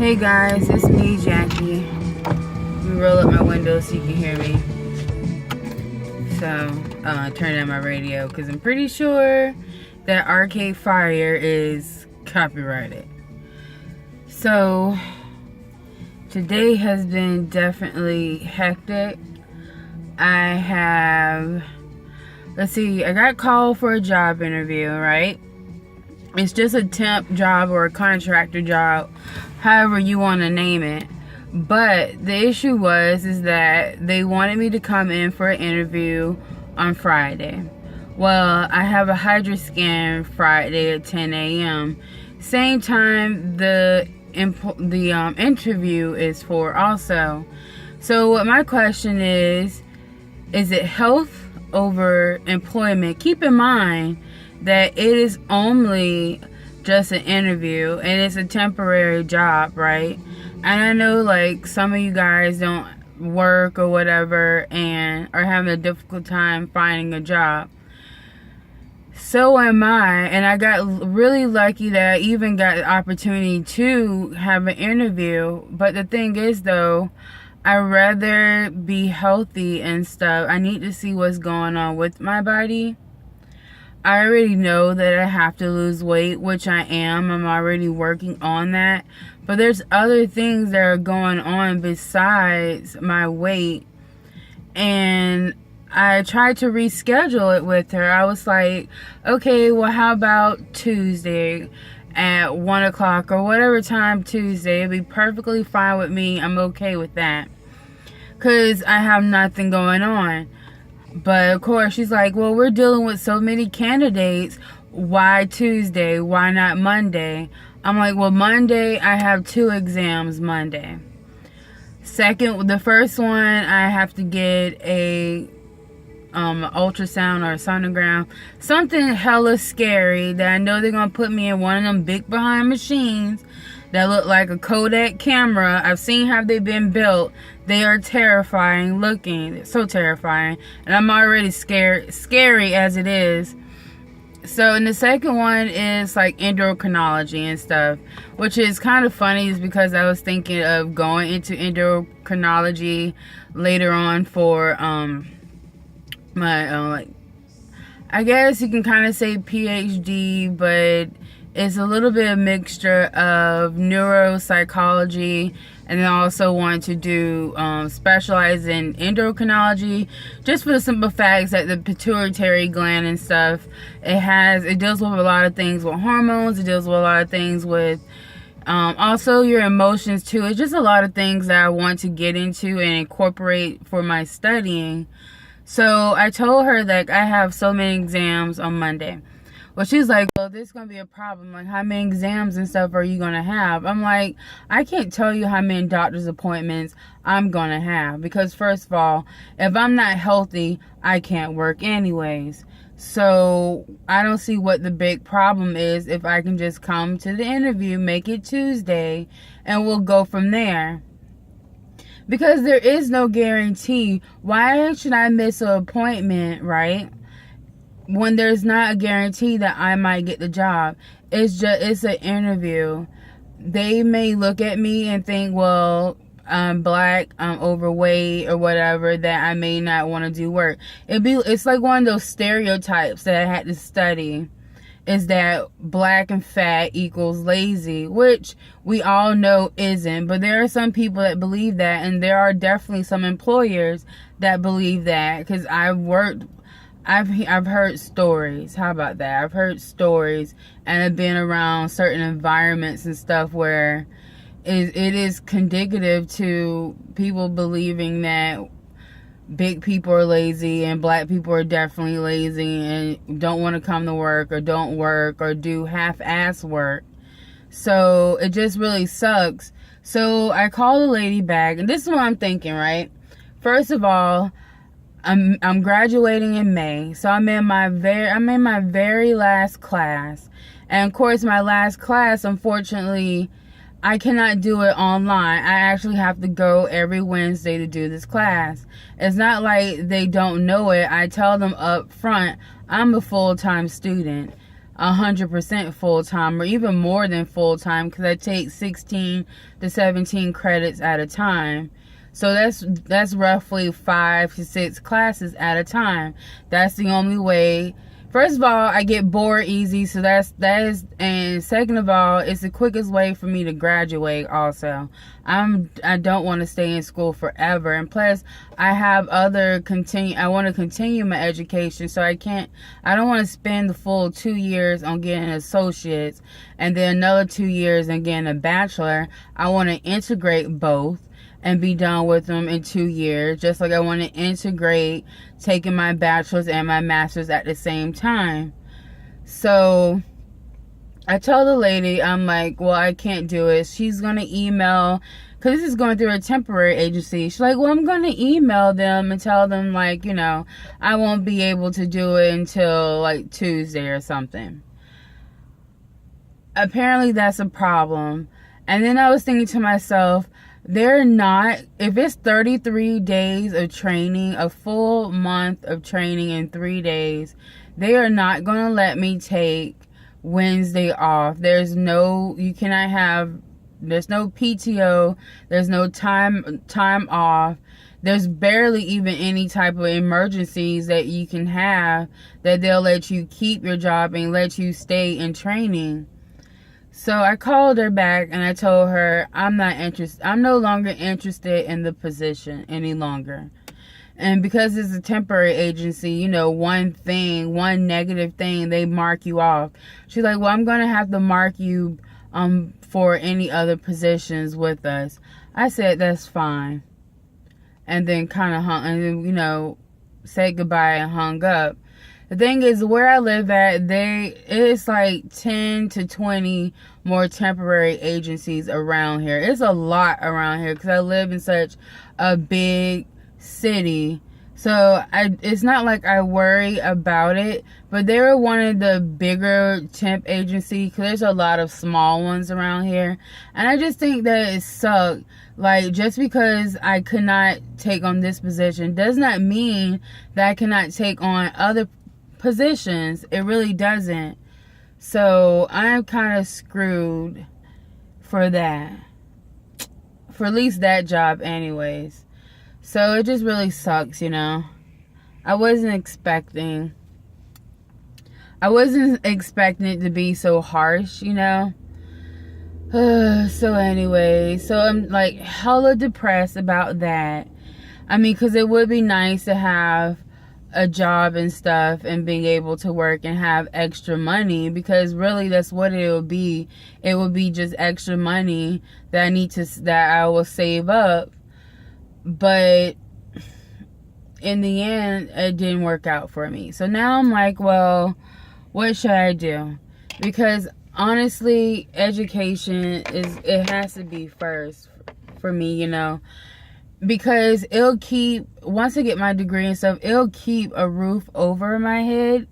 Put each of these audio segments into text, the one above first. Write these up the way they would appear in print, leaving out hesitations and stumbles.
Hey guys, it's me, Jackie. Let me roll up my window so you can hear me. So, turn down my radio because I'm pretty sure that Arcade Fire is copyrighted. So, today has been definitely hectic. I got called for a job interview, right? It's just a temp job or a contractor job, however you want to name it. But the issue is that they wanted me to come in for an interview on Friday. Well, I have a hydro scan Friday at 10 a.m. Same time the interview is for also. So what my question is it health over employment? Keep in mind that it is only just an interview and it's a temporary job, right? And I know like some of you guys don't work or whatever and are having a difficult time finding a job. So am I, and I got really lucky that I even got the opportunity to have an interview. But the thing is though, I'd rather be healthy and stuff. I need to see what's going on with my body. I already know that I have to lose weight, which I am. I'm already working on that. But there's other things that are going on besides my weight. And I tried to reschedule it with her. I was like, okay, well, how about Tuesday at 1 o'clock or whatever time Tuesday? It'd be perfectly fine with me. I'm okay with that. Because I have nothing going on. But of course, she's like, well, we're dealing with so many candidates. Why Tuesday? Why not Monday? I'm like, well, Monday, I have 2 exams Monday. The first one, I have to get a ultrasound or a sonogram. Something hella scary that I know they're going to put me in one of them big behind machines that look like a Kodak camera. I've seen how they've been built. They are terrifying looking. They're so terrifying. And I'm already scary as it is. So, and the second one is like endocrinology and stuff, which is kind of funny is because I was thinking of going into endocrinology later on for my I guess you can kind of say PhD, but it's a little bit of mixture of neuropsychology, and then I also want to do specialize in endocrinology, just for the simple facts that the pituitary gland and stuff, it deals with a lot of things with hormones. It deals with a lot of things with also your emotions too. It's just a lot of things that I want to get into and incorporate for my studying. So I told her that I have so many exams on Monday. Well, she's like, well, this is going to be a problem. Like, how many exams and stuff are you going to have? I'm like, I can't tell you how many doctor's appointments I'm going to have. Because, first of all, if I'm not healthy, I can't work anyways. So, I don't see what the big problem is if I can just come to the interview, make it Tuesday, and we'll go from there. Because there is no guarantee. Why should I miss an appointment, right? When there's not a guarantee that I might get the job. It's an interview. They may look at me and think, well, I'm black, I'm overweight or whatever, that I may not want to do work. It's like one of those stereotypes that I had to study, is that black and fat equals lazy, which we all know isn't. But there are some people that believe that, and there are definitely some employers that believe that, because I've heard stories. How about that? I've heard stories and I've been around certain environments and stuff where it is indicative to people believing that big people are lazy and black people are definitely lazy and don't want to come to work or don't work or do half-ass work. So it just really sucks. So I called the lady back, and this is what I'm thinking, right? First of all, I'm graduating in May, so I'm in my very last class. And of course, my last class, unfortunately, I cannot do it online. I actually have to go every Wednesday to do this class. It's not like they don't know it. I tell them up front, I'm a full-time student. 100% full-time or even more than full-time, because I take 16 to 17 credits at a time. So that's roughly 5 to 6 classes at a time. That's the only way. First of all, I get bored easy, so that is, and second of all, it's the quickest way for me to graduate also. I don't want to stay in school forever, and plus I have I want to continue my education, so I don't want to spend the full 2 years on getting an associate's and then another 2 years and getting a bachelor. I want to integrate both and be done with them in 2 years, just like I want to integrate taking my bachelor's and my master's at the same time. So I told the lady, I'm like, well, I can't do it. She's going to email, because this is going through a temporary agency. She's like, well, I'm going to email them and tell them, like, I won't be able to do it until like Tuesday or something. Apparently that's a problem. And then I was thinking to myself, if it's 33 days of training, a full month of training in 3 days, they are not going to let me take Wednesday off. There's no PTO, there's no time off. There's barely even any type of emergencies that you can have that they'll let you keep your job and let you stay in training. So I called her back and I told her I'm not interested. I'm no longer interested in the position any longer. And because it's a temporary agency, one negative thing, they mark you off. She's like, well, I'm going to have to mark you for any other positions with us. I said, that's fine. And then said goodbye and hung up. The thing is, where I live at, it's like 10 to 20 more temporary agencies around here. It's a lot around here because I live in such a big city. So it's not like I worry about it, but they were one of the bigger temp agencies because there's a lot of small ones around here. And I just think that it sucked. Like, just because I could not take on this position does not mean that I cannot take on other positions. It really doesn't. So I'm kind of screwed for that, for at least that job anyways. So it just really sucks. I wasn't expecting it to be so harsh. So anyway, so I'm like hella depressed about that. I mean, because it would be nice to have a job and stuff and being able to work and have extra money, because really that's what it would be. It would be just extra money that I will save up. But in the end, it didn't work out for me. So now I'm like, well, what should I do? Because honestly, education it has to be first for me, because once I get my degree and stuff, it'll keep a roof over my head,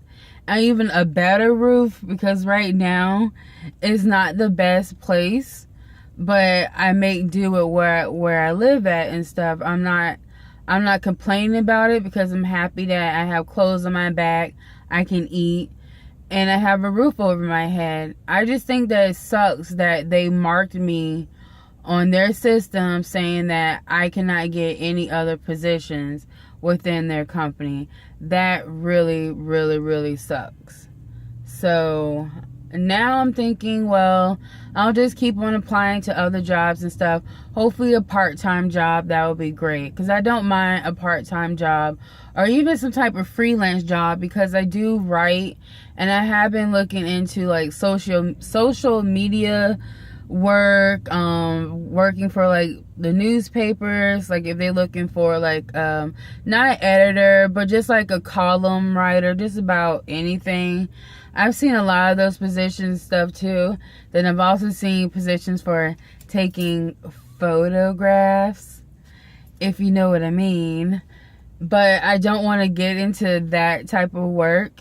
and even a better roof, because right now it's not the best place, but I make do with where I live at and stuff. I'm not complaining about it, because I'm happy that I have clothes on my back, I can eat, and I have a roof over my head. I just think that it sucks that they marked me on their system saying that I cannot get any other positions within their company. That really, really, really sucks. So now I'm thinking, well, I'll just keep on applying to other jobs and stuff. Hopefully a part-time job, that would be great, because I don't mind a part-time job or even some type of freelance job, because I do write, and I have been looking into like social media work, working for like the newspapers, like if they're looking for like not an editor, but just like a column writer, just about anything. I've seen a lot of those positions stuff too. Then I've also seen positions for taking photographs, if you know what I mean. But I don't want to get into that type of work,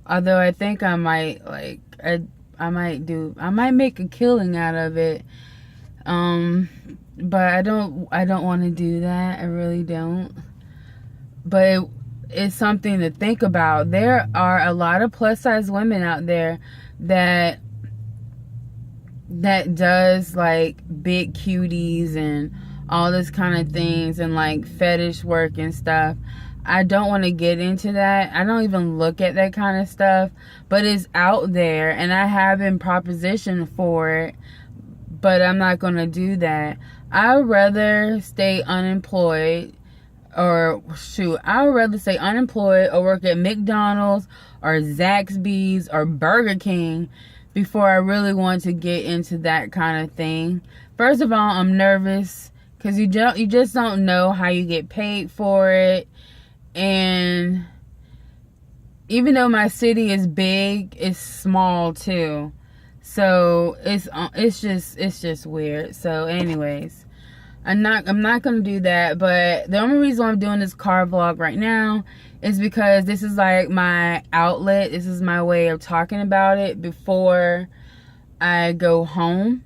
although I think I might I might make a killing out of it. But I don't want to do that. I really don't. But it's something to think about. There are a lot of plus size women out there that does like big cuties and all this kind of things and like fetish work and stuff. I don't want to get into that. I don't even look at that kind of stuff, but it's out there and I have been propositioned for it, but I'm not going to do that. I'd rather stay unemployed or I would rather stay unemployed or work at McDonald's or Zaxby's or Burger King before I really want to get into that kind of thing. First of all, I'm nervous because you just don't know how you get paid for it. And even though my city is big, it's small too. So it's just weird. So anyways, I'm not gonna do that. But the only reason I'm doing this car vlog right now is because this is like my outlet. This is my way of talking about it before I go home.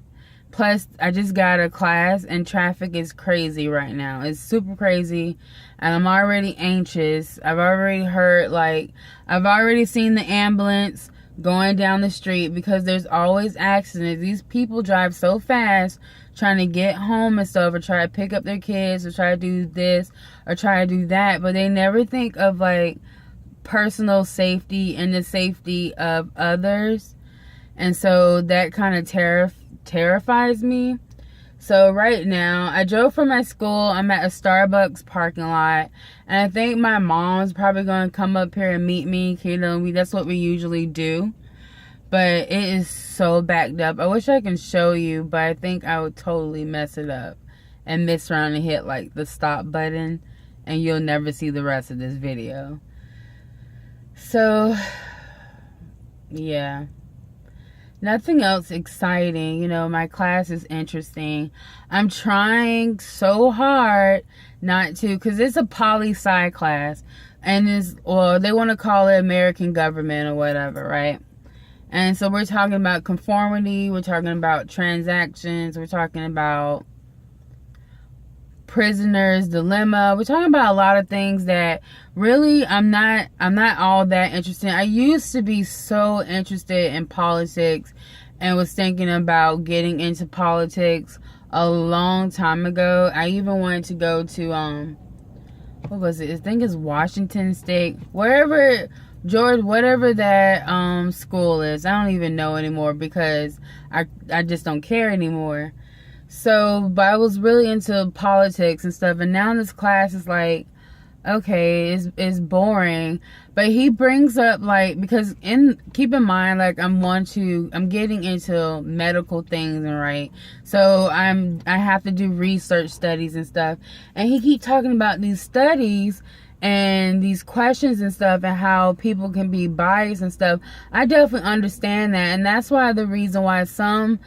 Plus, I just got a class and traffic is crazy right now. It's super crazy and I'm already anxious. I've already seen the ambulance going down the street because there's always accidents. These people drive so fast trying to get home and stuff, or try to pick up their kids, or try to do this or try to do that, but they never think of like personal safety and the safety of others. And so that kind of terrifies me. So right now, I drove from my school. I'm at a Starbucks parking lot. And I think my mom's probably going to come up here and meet me. You know, that's what we usually do. But it is so backed up. I wish I can show you, but I think I would totally mess it up. And mess around and hit like the stop button. And you'll never see the rest of this video. So, yeah. Nothing else exciting. You know, my class is interesting. I'm trying so hard not to, because it's a poli-sci class. And they want to call it American government or whatever, right? And so we're talking about conformity. We're talking about transactions. We're talking about prisoner's dilemma. We're talking about a lot of things that really I'm not all that interested in. I used to be so interested in politics and was thinking about getting into politics a long time ago. I even wanted to go to what was it? I think it's Washington State, whatever that school is. I don't even know anymore because I just don't care anymore. So, but I was really into politics and stuff, and now this class is like, okay, it's boring. But he brings up like, because keep in mind, like I'm getting into medical things, and right, so I have to do research studies and stuff, and he keep talking about these studies and these questions and stuff and how people can be biased and stuff. I definitely understand that, and that's why the reason why some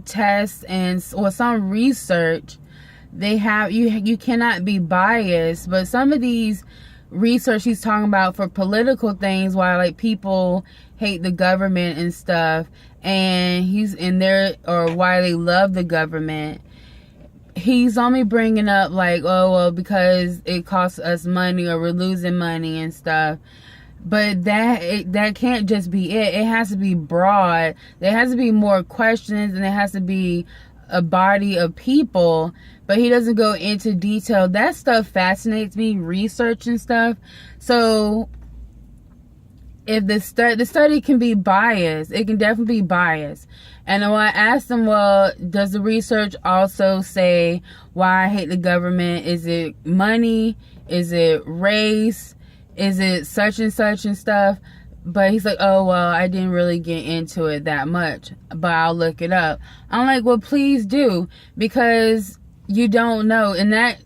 tests or some research, they have you cannot be biased. But some of these research he's talking about for political things, why like people hate the government and stuff, and he's in there, or why they love the government, he's only bringing up like, oh well, because it costs us money or we're losing money and stuff. But that can't just be it. It has to be broad. There has to be more questions, and there has to be a body of people. But he doesn't go into detail. That stuff fascinates me, research and stuff. So if the study can be biased, it can definitely be biased. And when I asked him, well, does the research also say why I hate the government? Is it money? Is it race? Is it such and stuff? But he's like, oh, well, I didn't really get into it that much, but I'll look it up. I'm like, well, please do, because you don't know. And that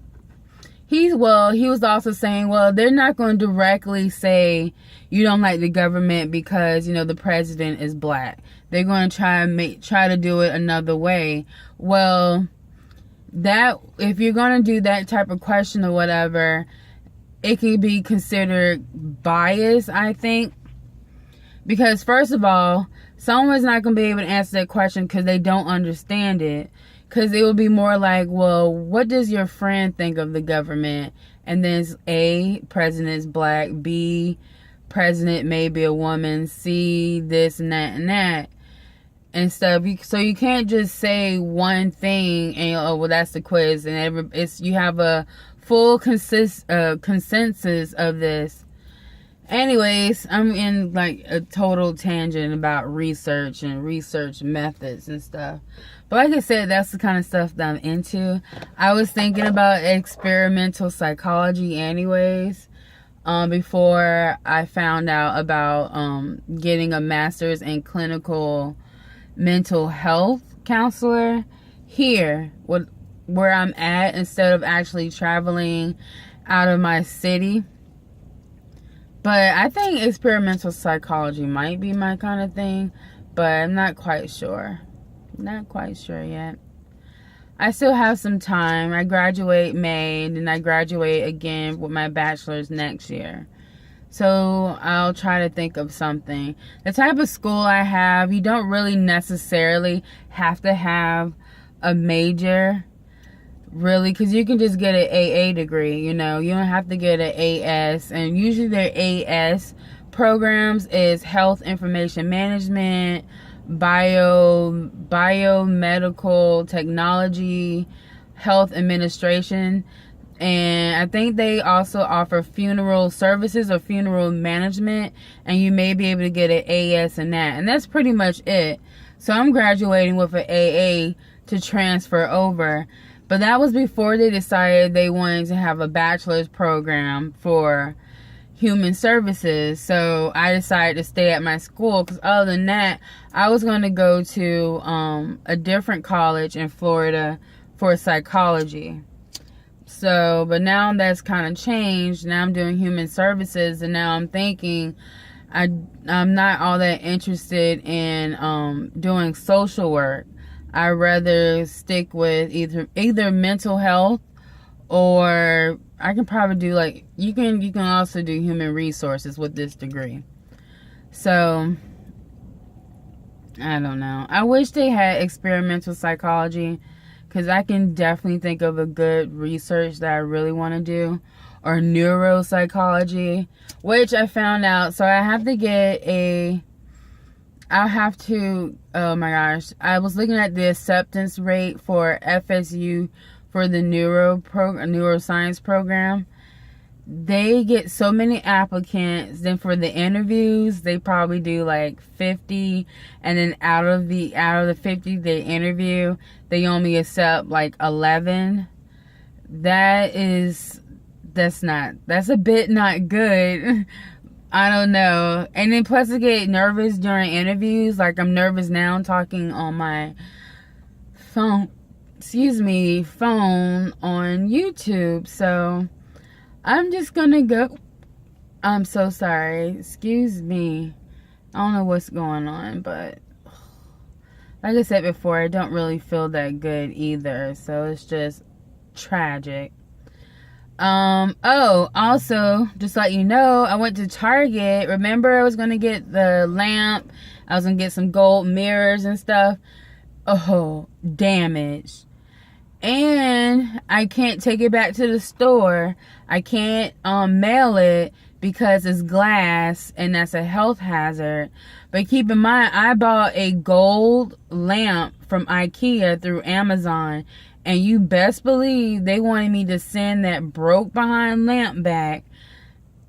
he was also saying, well, they're not going to directly say you don't like the government because, you know, the president is black. They're going to try to do it another way. Well, that if you're going to do that type of question or whatever, it could be considered bias, I think. Because first of all, someone's not going to be able to answer that question because they don't understand it. Because it would be more like, well, what does your friend think of the government? And then it's A, president's black, B, president may be a woman, C, this and that and stuff. So you can't just say one thing and, oh, well, that's the quiz, and you have a full consensus of this. Anyways, I'm in like a total tangent about research and research methods and stuff. But like I said, that's the kind of stuff that I'm into. I was thinking about experimental psychology anyways, before I found out about getting a master's in clinical mental health counselor here where I'm at, instead of actually traveling out of my city. But I think experimental psychology might be my kind of thing, but I'm not quite sure. Not quite sure yet. I still have some time. I graduate May, and then I graduate again with my bachelor's next year. So I'll try to think of something. The type of school I have, you don't really necessarily have to have a major, really, because you can just get an AA degree, you know. You don't have to get an AS, and usually their AS programs is health information management, biomedical technology, health administration, and I think they also offer funeral services or funeral management, and you may be able to get an AS in that, and that's pretty much it. So I'm graduating with an AA to transfer over. But that was before they decided they wanted to have a bachelor's program for human services. So I decided to stay at my school, because other than that, I was going to go to a different college in Florida for psychology. So, but now that's kind of changed. Now I'm doing human services, and now I'm thinking I'm not all that interested in doing social work. I'd rather stick with either mental health, or I can probably do like, you can also do human resources with this degree. So I don't know. I wish they had experimental psychology, because I can definitely think of a good research that I really want to do, or neuropsychology, which I found out. So I have to get oh my gosh, I was looking at the acceptance rate for FSU for the neuroscience program. They get so many applicants, then for the interviews they probably do like 50, and then out of the 50 they interview, they only accept like 11. That's a bit not good. I don't know. And then plus I get nervous during interviews. Like, I'm nervous now talking on my phone on YouTube. So I'm just gonna go. I'm so sorry. Excuse me. I don't know what's going on, but like I said before, I don't really feel that good either. So it's just tragic. Oh, also, just to let you know, I went to Target. Remember, I was going to get the lamp. I was going to get some gold mirrors and stuff. Oh, damaged. And I can't take it back to the store. I can't mail it because it's glass, and that's a health hazard. But keep in mind, I bought a gold lamp from IKEA through Amazon, and you best believe they wanted me to send that broke behind lamp back.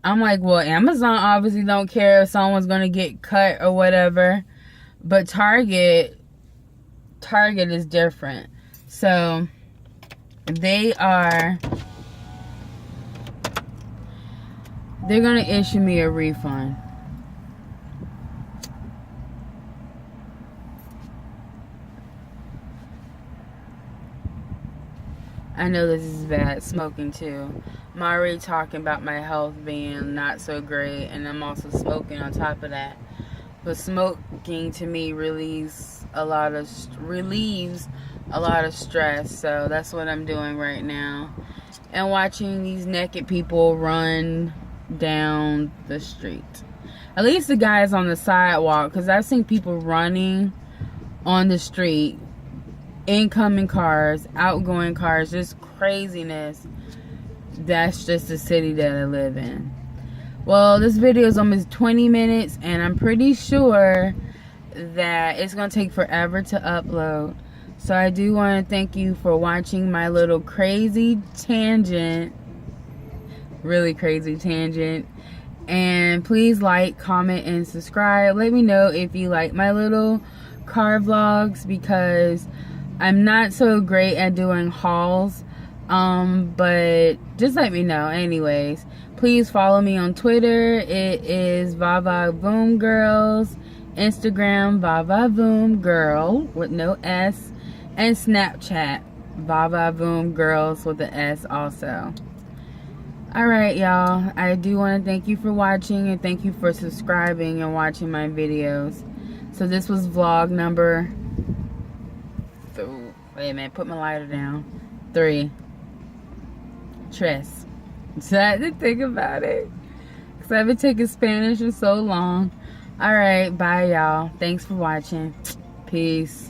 I'm like, well, Amazon obviously don't care if someone's going to get cut or whatever. But Target is different. So they're going to issue me a refund. I know this is bad, smoking too. I'm already talking about my health being not so great, and I'm also smoking on top of that. But smoking to me relieves a lot of stress, so that's what I'm doing right now. And watching these naked people run down the street. At least the guys on the sidewalk, because I've seen people running on the street. Incoming cars, outgoing cars, just craziness. That's just the city that I live in. Well, this video is almost 20 minutes, and I'm pretty sure that it's going to take forever to upload. So I do want to thank you for watching my little crazy tangent. Really crazy tangent. And please like, comment, and subscribe. Let me know if you like my little car vlogs, because I'm not so great at doing hauls. But just let me know. Anyways, please follow me on Twitter. It is VaVaVoom Girls. Instagram, VaVaVoom Girl with no S. And Snapchat, VaVaVoom Girls with an S also. Alright, y'all. I do want to thank you for watching, and thank you for subscribing and watching my videos. So this was vlog number... Wait a minute, put my lighter down. 3. Tres. So I had to think about it, because I've been taking Spanish for so long. Alright, bye y'all. Thanks for watching. Peace.